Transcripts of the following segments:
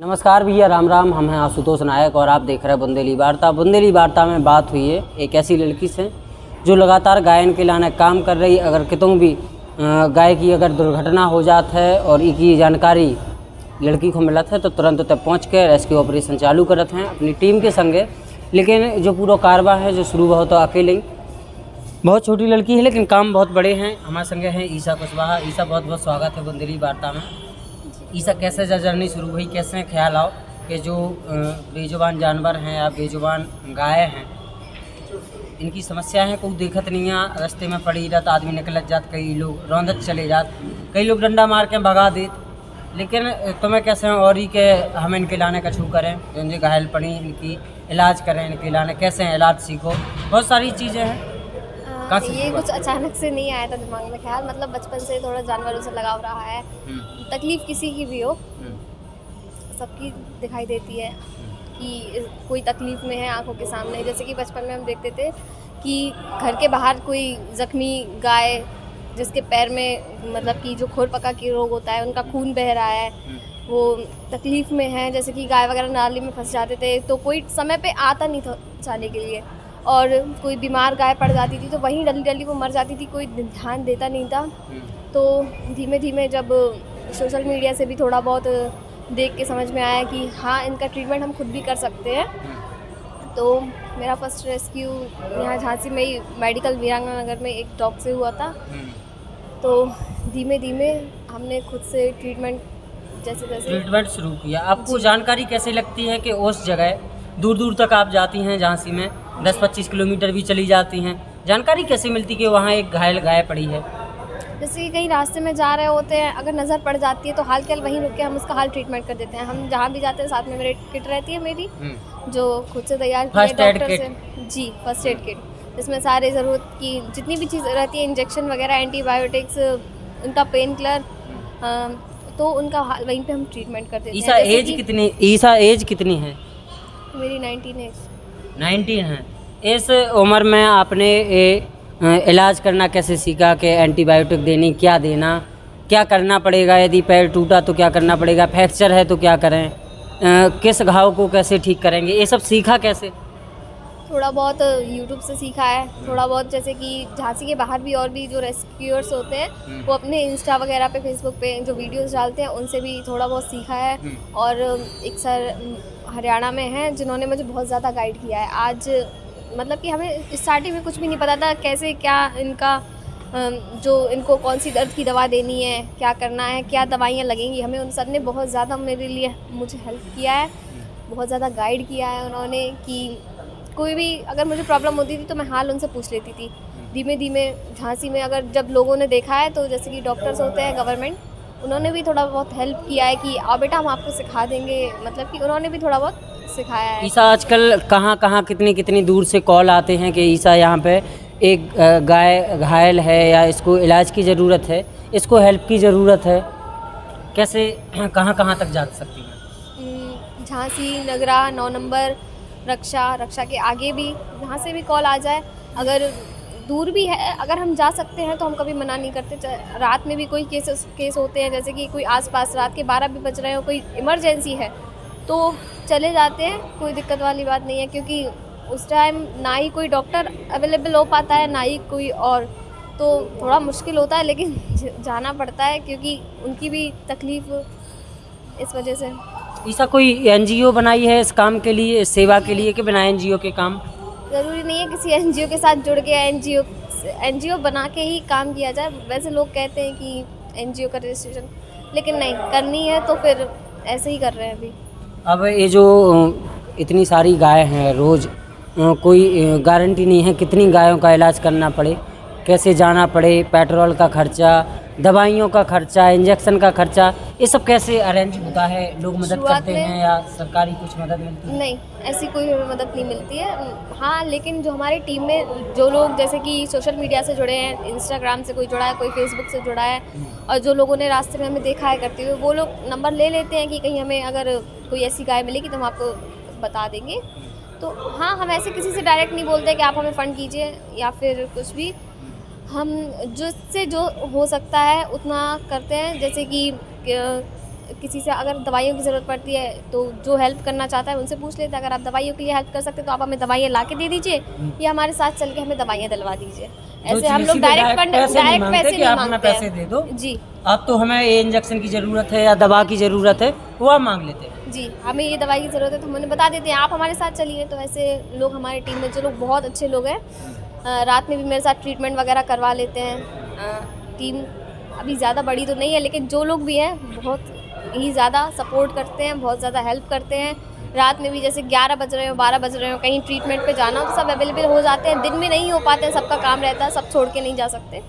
नमस्कार भैया, राम राम। हम हैं आशुतोष नायक और आप देख रहे हैं बुंदेली वार्ता। बुंदेली वार्ता में बात हुई है एक ऐसी लड़की से जो लगातार गायन के लाने काम कर रही। अगर कितों भी गाय की अगर दुर्घटना हो जात है और इसकी जानकारी लड़की को मिलत है तो तुरंत तक पहुँच के रेस्क्यू ऑपरेशन चालू करत हैं अपनी टीम के संगे। लेकिन जो पूरा कारवा है जो शुरू हुआ तो अकेले ही, बहुत छोटी लड़की है लेकिन काम बहुत बड़े हैं। हमारे संगे हैं ईसा कुशवाहा। ईसा, बहुत बहुत स्वागत है बुंदेली वार्ता में। ईसा, कैसे जर्नी शुरू हुई, कैसे ख्याल आओ कि जो बेजुबान जानवर हैं या बेजुबान गाय हैं, इनकी समस्या है, कोई देखत नहीं है, रास्ते में पड़ी रहता, आदमी निकलत जात, कई लोग रौंदत चले जात, कई लोग डंडा मार के भगा देत। लेकिन तुम्हें कैसे और ही के हम इनके लाने का छू करें, जो घायल पड़ी इनकी इलाज करें, इनके लाने कैसे इलाज सीखो, बहुत सारी चीज़ें हैं। ये कुछ अचानक से नहीं आया था दिमाग में ख्याल, मतलब बचपन से थोड़ा जानवरों से लगाव रहा है। तकलीफ किसी की भी हो, सबकी दिखाई देती है कि कोई तकलीफ में है आंखों के सामने। जैसे कि बचपन में हम देखते थे कि घर के बाहर कोई जख्मी गाय जिसके पैर में मतलब कि जो खुरपका की रोग होता है, उनका खून बह रहा है, वो तकलीफ़ में है। जैसे कि गाय वगैरह नाली में फंस जाते थे तो कोई समय पे आता नहीं था बचाने के लिए, और कोई बीमार गाय पड़ जाती थी तो वहीं डली डली वो मर जाती थी, कोई ध्यान देता नहीं था। तो धीमे धीमे जब सोशल मीडिया से भी थोड़ा बहुत देख के समझ में आया कि हाँ, इनका ट्रीटमेंट हम खुद भी कर सकते हैं। तो मेरा फर्स्ट रेस्क्यू यहाँ झांसी में ही मेडिकल वीरांगना नगर में एक डॉग से हुआ था। तो धीमे धीमे हमने खुद से ट्रीटमेंट शुरू किया। आपको जानकारी कैसे लगती है कि उस जगह दूर दूर तक आप जाती हैं, झांसी में 10-25 किलोमीटर भी चली जाती हैं, जानकारी कैसे मिलती कि वहाँ एक घायल गाय पड़ी है? जैसे कि कहीं रास्ते में जा रहे होते हैं, अगर नज़र पड़ जाती है तो हाल के हाल वहीं रुक के हम उसका हाल ट्रीटमेंट कर देते हैं। हम जहाँ भी जाते हैं साथ में मेरे किट रहती है मेरी, जो खुद से तैयार की है डॉक्टर से। जी, फर्स्ट एड किट, जिसमें सारे ज़रूरत की जितनी भी चीज़ रहती है, इंजेक्शन वगैरह, एंटीबायोटिक्स, उनका पेन किलर, तो उनका वहीं पे हम ट्रीटमेंट कर देते हैं। ईसा एज कितनी है? मेरी 19 है। इस उम्र में आपने इलाज करना कैसे सीखा कि एंटीबायोटिक देनी, क्या देना, क्या करना पड़ेगा, यदि पैर टूटा तो क्या करना पड़ेगा, फ्रैक्चर है तो क्या करें, किस घाव को कैसे ठीक करेंगे, ये सब सीखा कैसे? थोड़ा बहुत यूट्यूब से सीखा है, थोड़ा बहुत जैसे कि झांसी के बाहर भी और भी जो रेस्क्यूअर्स होते हैं वो अपने इंस्टा वगैरह पे, फेसबुक पे जो वीडियोस डालते हैं, उनसे भी थोड़ा बहुत सीखा है। और एक सर हरियाणा में हैं जिन्होंने मुझे बहुत ज़्यादा गाइड किया है। आज मतलब कि हमें स्टार्टिंग में कुछ भी नहीं पता था कैसे क्या इनका जो इनको कौन सी दर्द की दवा देनी है, क्या करना है, क्या दवाइयाँ लगेंगी, हमें उन सर ने बहुत ज़्यादा मुझे हेल्प किया है, बहुत ज़्यादा गाइड किया है उन्होंने। कि कोई भी अगर मुझे प्रॉब्लम होती थी तो मैं हाल उनसे पूछ लेती थी। धीमे धीमे झांसी में अगर जब लोगों ने देखा है तो जैसे कि डॉक्टर्स होते हैं गवर्नमेंट, उन्होंने भी थोड़ा बहुत हेल्प किया है कि आओ बेटा हम आपको सिखा देंगे, मतलब कि उन्होंने भी थोड़ा बहुत सिखाया है। ईसा, आजकल कहाँ कहाँ कितनी दूर से कॉल आते हैं कि ईसा यहाँ पे एक गाय घायल है या इसको इलाज की ज़रूरत है, इसको हेल्प की ज़रूरत है, कैसे कहाँ तक जा सकती हैं? झांसी, नगरा, 9 नंबर, रक्षा के आगे भी जहाँ से भी कॉल आ जाए, अगर दूर भी है, अगर हम जा सकते हैं तो हम कभी मना नहीं करते। रात में भी कोई केस होते हैं, जैसे कि कोई आसपास रात के 12 भी बज रहे हो, कोई इमरजेंसी है तो चले जाते हैं, कोई दिक्कत वाली बात नहीं है। क्योंकि उस टाइम ना ही कोई डॉक्टर अवेलेबल हो पाता है, ना ही कोई और, तो थोड़ा मुश्किल होता है, लेकिन जाना पड़ता है क्योंकि उनकी भी तकलीफ़ इस वजह से। ईसा, कोई एनजीओ बनाई है इस काम के लिए, इस सेवा के लिए, कि बिना एनजीओ के काम? ज़रूरी नहीं है किसी एनजीओ के साथ जुड़ के एनजीओ बना के ही काम किया जाए। वैसे लोग कहते हैं कि एनजीओ का रजिस्ट्रेशन, लेकिन नहीं, करनी है तो फिर ऐसे ही कर रहे हैं अभी। अब ये जो इतनी सारी गाय हैं, रोज़ कोई गारंटी नहीं है कितनी गायों का इलाज करना पड़े, कैसे जाना पड़े, पेट्रोल का खर्चा, दवाइयों का खर्चा, इंजेक्शन का खर्चा, ये सब कैसे अरेंज होता है? लोग मदद करते हैं या सरकारी कुछ मदद मिलती है? नहीं, ऐसी कोई मदद नहीं मिलती है। हाँ, लेकिन जो हमारी टीम में जो लोग जैसे कि सोशल मीडिया से जुड़े हैं, इंस्टाग्राम से कोई जुड़ा है, कोई फेसबुक से जुड़ा है, और जो लोगों ने रास्ते में हमें देखा है करते हुए, वो लोग नंबर ले लेते हैं कि कहीं हमें अगर कोई ऐसी गाय मिलेगी तो हम आपको बता देंगे। तो हाँ, हम ऐसे किसी से डायरेक्ट नहीं बोलते कि आप हमें फ़ंड कीजिए या फिर कुछ भी। हम जिससे जो हो सकता है उतना करते हैं। जैसे कि किसी से अगर दवाइयों की ज़रूरत पड़ती है तो जो हेल्प करना चाहता है उनसे पूछ लेते हैं, अगर आप दवाइयों के लिए हेल्प कर सकते हैं तो आप हमें दवाइयाँ ला के दे दीजिए या हमारे साथ चल के हमें दवाइयाँ दिलवा दीजिए। ऐसे हम लोग डायरेक्ट पैसे नहीं मांगते पैसे दे दो जी। आप, तो हमें ये इंजेक्शन की ज़रूरत है या दवा की ज़रूरत है वो आप मांग लेते हैं। जी, हमें ये दवाई की ज़रूरत है तो हम उन्हें बता देते हैं आप हमारे साथ चलिए। तो ऐसे लोग हमारी टीम में जो लोग बहुत अच्छे लोग हैं, रात में भी मेरे साथ ट्रीटमेंट वगैरह करवा लेते हैं। टीम अभी ज़्यादा बड़ी तो नहीं है लेकिन जो लोग भी हैं बहुत ही ज़्यादा सपोर्ट करते हैं, बहुत ज़्यादा हेल्प करते हैं। रात में भी जैसे 11 बज रहे हो 12 बज रहे हो कहीं ट्रीटमेंट पे जाना हो तो सब अवेलेबल हो जाते हैं। दिन में नहीं हो पाते हैं, सबका काम रहता है, सब छोड़ के नहीं जा सकते।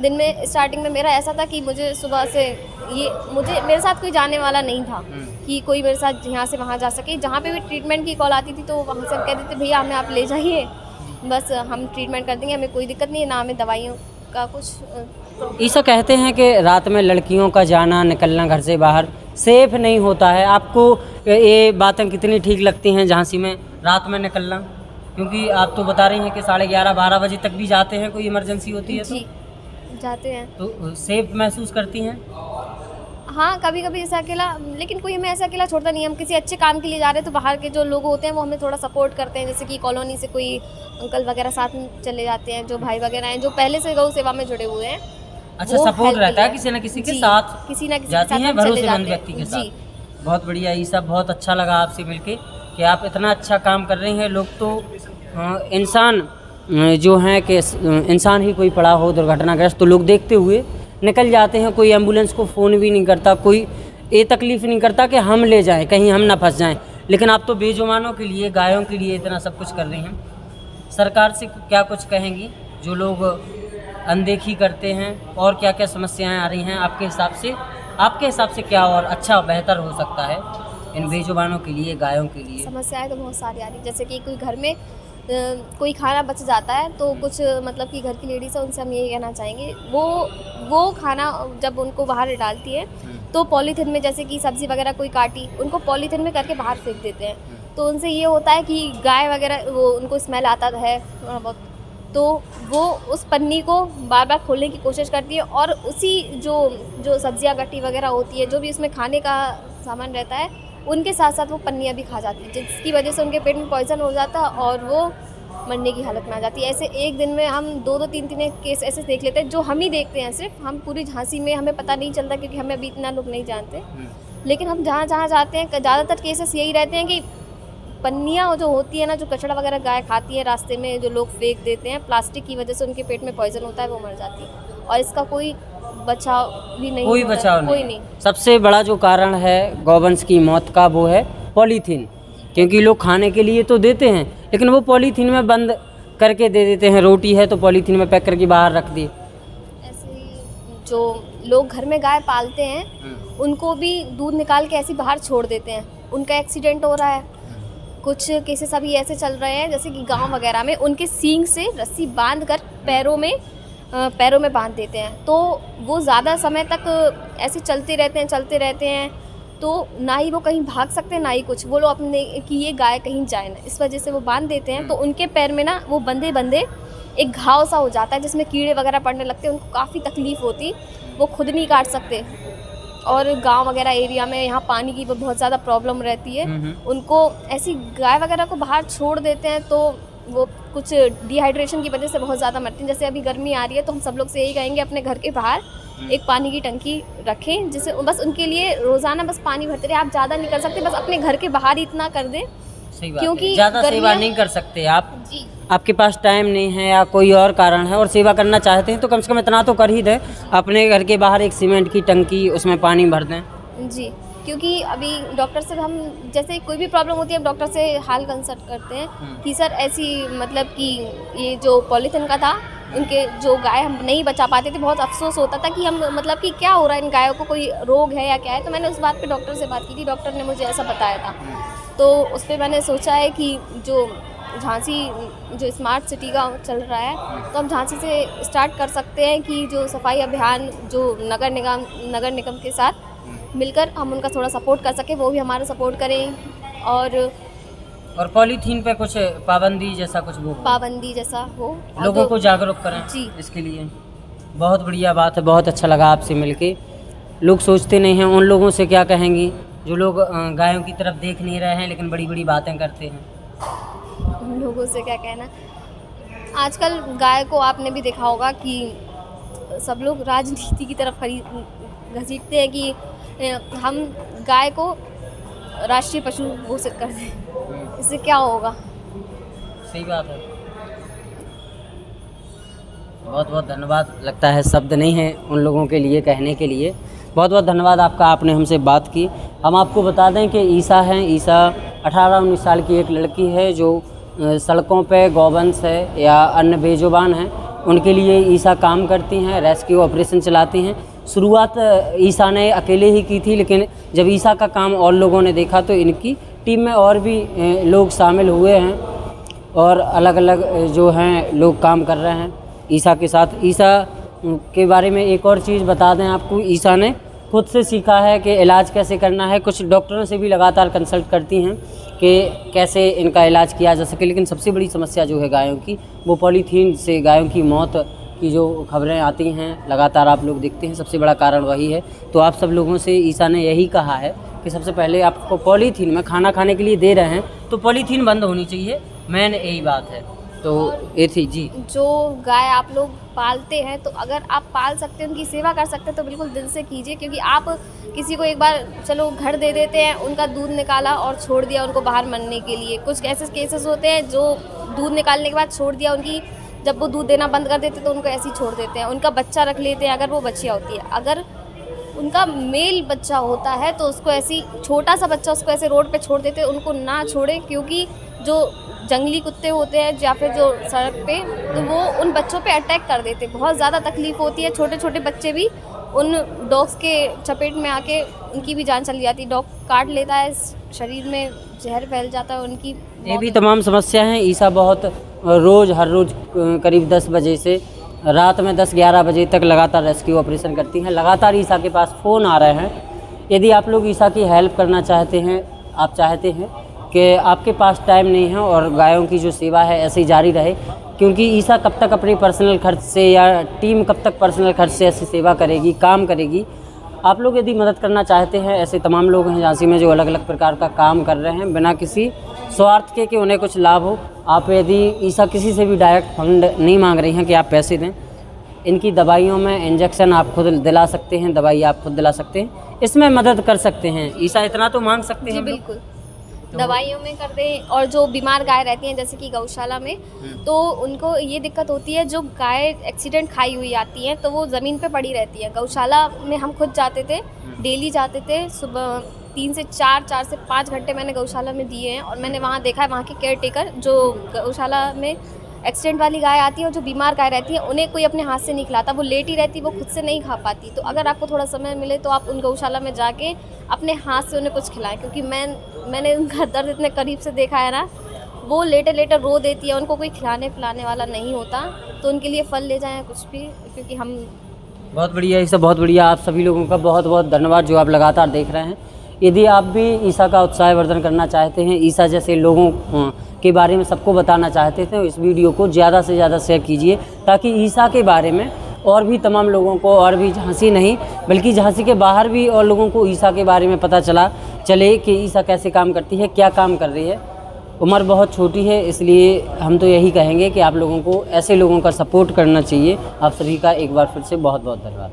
दिन में स्टार्टिंग में मेरा ऐसा था कि मुझे सुबह से मेरे साथ कोई जाने वाला नहीं था कि कोई मेरे साथ यहाँ से वहाँ जा सके। जहाँ पे भी ट्रीटमेंट की कॉल आती थी तो वहाँ से हम कह देते भैया हमें आप ले जाइए, बस हम ट्रीटमेंट कर देंगे, हमें कोई दिक्कत नहीं है, ना हमें दवाइयों का कुछ। ईसा कहते हैं कि रात में लड़कियों का जाना निकलना घर से बाहर सेफ नहीं होता है। आपको ये बातें कितनी ठीक लगती हैं झांसी में रात में निकलना? क्योंकि आप तो बता रही हैं कि 11:30-12 बजे तक भी जाते हैं, कोई इमरजेंसी होती है जी जाते हैं तो सेफ महसूस करती हैं? हाँ, कभी कभी ऐसा अकेला, लेकिन कोई हमें ऐसा अकेला छोड़ता नहीं। हम किसी अच्छे काम के लिए जा रहे हैं तो बाहर के जो लोग होते हैं वो हमें थोड़ा सपोर्ट करते हैं। जैसे कि कॉलोनी से कोई अंकल वगैरह साथ में चले जाते हैं, जो भाई वगैरह हैं जो पहले से गौ सेवा में जुड़े हुए हैं। अच्छा, सपोर्ट रहता है किसी न किसी के साथ, किसी न किसी जाती हैं भरोसेमंद व्यक्ति के साथ। जी। बहुत बढ़िया ईसा, बहुत अच्छा लगा आपसे मिलके कि आप इतना अच्छा काम कर रही हैं। लोग तो इंसान जो हैं कि इंसान ही कोई पड़ा हो दुर्घटनाग्रस्त तो लोग देखते हुए निकल जाते हैं, कोई एम्बुलेंस को फ़ोन भी नहीं करता, कोई ये तकलीफ़ नहीं करता कि हम ले जाएं, कहीं हम ना फंस जाएं। लेकिन आप तो बेजुबानों के लिए, गायों के लिए इतना सब कुछ कर रही हैं। सरकार से क्या कुछ कहेंगी जो लोग अनदेखी करते हैं, और क्या क्या समस्याएं आ रही हैं आपके हिसाब से? आपके हिसाब से क्या और अच्छा बेहतर हो सकता है इन बेजुबानों के लिए, गायों के लिए? समस्याएं तो बहुत सारी आ रही, जैसे कि कोई घर में कोई खाना बच जाता है तो कुछ मतलब कि घर की लेडीज़ है उनसे हम यही कहना चाहेंगे, वो खाना जब उनको बाहर डालती है तो पॉलीथिन में, जैसे कि सब्ज़ी वगैरह कोई काटी उनको पॉलीथिन में करके बाहर फेंक देते हैं। तो उनसे ये होता है कि गाय वगैरह वो उनको स्मेल आता है थोड़ा बहुत, तो वो उस पन्नी को बार बार खोलने की कोशिश करती है और उसी जो सब्जियां कटी वगैरह होती है, जो भी उसमें खाने का सामान रहता है, उनके साथ साथ वो पन्नियाँ भी खा जाती है, जिसकी वजह से उनके पेट में पॉइजन हो जाता है और वो मरने की हालत में आ जाती है। ऐसे एक दिन में हम 2-2 3-3 केस ऐसे देख लेते हैं, जो हम ही देखते हैं सिर्फ, हम पूरी झांसी में हमें पता नहीं चलता क्योंकि हमें अभी इतना लोग नहीं जानते। लेकिन हम जहाँ जहाँ जाते हैं ज़्यादातर केसेस यही रहते हैं कि पन्नियाँ जो होती है ना, जो कचड़ा वगैरह गाय खाती है रास्ते में, जो लोग फेंक देते हैं, प्लास्टिक की वजह से उनके पेट में पॉइजन होता है, वो मर जाती है और इसका कोई बचाव भी नहीं, कोई बचाव नहीं। कोई नहीं। सबसे बड़ा जो कारण है गौवंश की मौत का वो है पॉलीथीन, क्योंकि लोग खाने के लिए तो देते हैं लेकिन वो पॉलीथीन में बंद करके दे देते हैं। रोटी है तो पॉलीथीन में पैक करके बाहर रख दी। ऐसे ही जो लोग घर में गाय पालते हैं उनको भी दूध निकाल के ऐसे बाहर छोड़ देते हैं, उनका एक्सीडेंट हो रहा है। कुछ केसेस अभी ऐसे चल रहे हैं जैसे कि गांव वगैरह में उनके सींग से रस्सी बांध कर पैरों में बांध देते हैं, तो वो ज़्यादा समय तक ऐसे चलते रहते हैं तो ना ही वो कहीं भाग सकते हैं ना ही कुछ, वो लोग अपने कि ये गाय कहीं जाए ना, इस वजह से वो बांध देते हैं। तो उनके पैर में ना वो बंधे एक घाव सा हो जाता है जिसमें कीड़े वगैरह पड़ने लगते हैं, उनको काफ़ी तकलीफ़ होती, वो खुद नहीं काट सकते। और गांव वगैरह एरिया में यहाँ पानी की बहुत ज़्यादा प्रॉब्लम रहती है, उनको ऐसी गाय वगैरह को बाहर छोड़ देते हैं तो वो कुछ डिहाइड्रेशन की वजह से बहुत ज़्यादा मरती हैं। जैसे अभी गर्मी आ रही है तो हम सब लोग से यही कहेंगे अपने घर के बाहर एक पानी की टंकी रखें, जिससे बस उनके लिए रोज़ाना बस पानी भरते रहे। आप ज़्यादा नहीं कर सकते, बस अपने घर के बाहर ही इतना कर दें, क्योंकि ज़्यादा सेवा नहीं कर सकते आप जी, आपके पास टाइम नहीं है या कोई और कारण है और सेवा करना चाहते हैं तो कम से कम इतना तो कर ही दें, अपने घर के बाहर एक सीमेंट की टंकी उसमें पानी भर दें। जी, क्योंकि अभी डॉक्टर से हम जैसे कोई भी प्रॉब्लम होती है हम डॉक्टर से हाल कंसल्ट करते हैं कि सर ऐसी मतलब कि ये जो पॉलीथिन का था, उनके जो गाय हम नहीं बचा पाते थे, बहुत अफसोस होता था कि हम मतलब कि क्या हो रहा है इन गायों को, कोई रोग है या क्या है। तो मैंने उस बात पे डॉक्टर से बात की थी, डॉक्टर ने मुझे ऐसा बताया था। तो उस पर मैंने सोचा है कि जो झांसी जो स्मार्ट सिटी का चल रहा है तो हम झांसी से स्टार्ट कर सकते हैं कि जो सफाई अभियान जो नगर निगम के साथ मिलकर हम उनका थोड़ा सपोर्ट कर सकें, वो भी हमारा सपोर्ट करें। और पॉलीथीन पे कुछ पाबंदी जैसा कुछ हो, लोगों को जागरूक करें जी, इसके लिए। बहुत बढ़िया बात है, बहुत अच्छा लगा आपसे मिलके। लोग सोचते नहीं हैं, उन लोगों से क्या कहेंगी जो लोग गायों की तरफ देख नहीं रहे हैं लेकिन बड़ी बड़ी बातें करते हैं? उन लोगों से क्या कहना। आजकल गाय को आपने भी देखा होगा कि सब लोग राजनीति की तरफ घसीटते हैं कि हम गाय को राष्ट्रीय पशु घोषित कर दें। इससे क्या होगा? सही बात है। बहुत बहुत धन्यवाद। लगता है शब्द नहीं है उन लोगों के लिए कहने के लिए। बहुत बहुत धन्यवाद आपका, आपने हमसे बात की। हम आपको बता दें कि ईसा हैं, ईसा 18-19 साल की एक लड़की है जो सड़कों पे गौवंश है या अन्य बेजुबान हैं, उनके लिए ईसा काम करती हैं, रेस्क्यू ऑपरेशन चलाती हैं। शुरुआत ईसा ने अकेले ही की थी, लेकिन जब ईसा का काम और लोगों ने देखा तो इनकी टीम में और भी लोग शामिल हुए हैं और अलग अलग जो हैं लोग काम कर रहे हैं ईसा के साथ। ईसा के बारे में एक और चीज़ बता दें आपको, ईसा ने खुद से सीखा है कि इलाज कैसे करना है। कुछ डॉक्टरों से भी लगातार कंसल्ट करती हैं कि कैसे इनका इलाज किया जा सके। लेकिन सबसे बड़ी समस्या जो है गायों की, वो पॉलीथीन से गायों की मौत की जो खबरें आती हैं लगातार आप लोग देखते हैं, सबसे बड़ा कारण वही है। तो आप सब लोगों से ईसा ने यही कहा है कि सबसे पहले आपको पॉलीथीन में खाना खाने के लिए दे रहे हैं तो पॉलीथीन बंद होनी चाहिए, मेन यही बात है। तो ये थी जी। जो गाय आप लोग पालते हैं, तो अगर आप पाल सकते हैं, उनकी सेवा कर सकते हैं तो बिल्कुल दिल से कीजिए। क्योंकि आप किसी को एक बार चलो घर दे देते हैं, उनका दूध निकाला और छोड़ दिया उनको बाहर मरने के लिए। कुछ ऐसे केसेस होते हैं जो दूध निकालने के बाद छोड़ दिया, उनकी जब वो दूध देना बंद कर देते तो उनको ऐसे ही छोड़ देते हैं। उनका बच्चा रख लेते हैं अगर वो बच्चियाँ होती है। अगर उनका मेल बच्चा होता है तो उसको ऐसी छोटा सा बच्चा उसको ऐसे रोड पे छोड़ देते हैं। उनको ना छोड़ें, क्योंकि जो जंगली कुत्ते होते हैं या फिर जो सड़क पे, तो वो उन बच्चों पे अटैक कर देते हैं। बहुत ज़्यादा तकलीफ़ होती है। छोटे छोटे बच्चे भी उन डॉग्स के चपेट में आके उनकी भी जान चली जाती है। डॉग काट लेता है, शरीर में जहर फैल जाता है, उनकी ये भी तमाम समस्या हैं। ईसा बहुत हर रोज़ करीब 10 बजे से रात में 10-11 बजे तक लगातार रेस्क्यू ऑपरेशन करती हैं। लगातार ईसा के पास फ़ोन आ रहे हैं। यदि आप लोग ईसा की हेल्प करना चाहते हैं, आप चाहते हैं कि आपके पास टाइम नहीं है और गायों की जो सेवा है ऐसे ही जारी रहे, क्योंकि ईसा कब तक अपनी पर्सनल खर्च से या टीम कब तक पर्सनल खर्च से ऐसी सेवा करेगी, काम करेगी। आप लोग यदि मदद करना चाहते हैं, ऐसे तमाम लोग हैं झांसी में जो अलग अलग प्रकार का काम कर रहे हैं बिना किसी स्वार्थ के कि उन्हें कुछ लाभ हो। आप यदि ईसा किसी से भी डायरेक्ट फंड नहीं मांग रही हैं कि आप पैसे दें, इनकी दवाइयों में इंजेक्शन आप खुद दिला सकते हैं, दवाई आप खुद दिला सकते हैं, इसमें मदद कर सकते हैं। ईसा इतना तो मांग सकते हैं। जी बिल्कुल, दवाइयों में कर दें। और जो बीमार गाय रहती हैं जैसे कि गौशाला में, तो उनको ये दिक्कत होती है, जो गाय एक्सीडेंट खाई हुई आती हैं तो वो ज़मीन पे पड़ी रहती है। गौशाला में हम खुद जाते थे, डेली जाते थे। सुबह 3 से 4 से 5 घंटे मैंने गौशाला में दिए हैं और मैंने वहाँ देखा है, वहाँ के केयर टेकर जो गौशाला में एक्सीडेंट वाली गाय आती है और जो बीमार गाय रहती है, उन्हें कोई अपने हाथ से नहीं खिलाता, वो लेटी रहती, वो खुद से नहीं खा पाती। तो अगर आपको थोड़ा समय मिले तो आप उन गौशाला में जाके अपने हाथ से उन्हें कुछ खिलाएं, क्योंकि मैंने उनका दर्द इतने करीब से देखा है ना। वो लेटे लेटे रो देती है, उनको कोई खिलाने पिलाने वाला नहीं होता। तो उनके लिए फल ले जाएं कुछ भी, क्योंकि हम बहुत बढ़िया, ये सब बहुत बढ़िया। आप सभी लोगों का बहुत बहुत धन्यवाद जो आप लगातार देख रहे हैं। यदि आप भी ईसा का उत्साहवर्धन करना चाहते हैं, ईसा जैसे लोगों के बारे में सबको बताना चाहते थे, तो इस वीडियो को ज़्यादा से ज़्यादा शेयर कीजिए, ताकि ईसा के बारे में और भी तमाम लोगों को, और भी झांसी नहीं बल्कि झांसी के बाहर भी और लोगों को ईसा के बारे में पता चले कि ईसा कैसे काम करती है, क्या काम कर रही है। उम्र बहुत छोटी है, इसलिए हम तो यही कहेंगे कि आप लोगों को ऐसे लोगों का सपोर्ट करना चाहिए। आप सभी का एक बार फिर से बहुत बहुत धन्यवाद।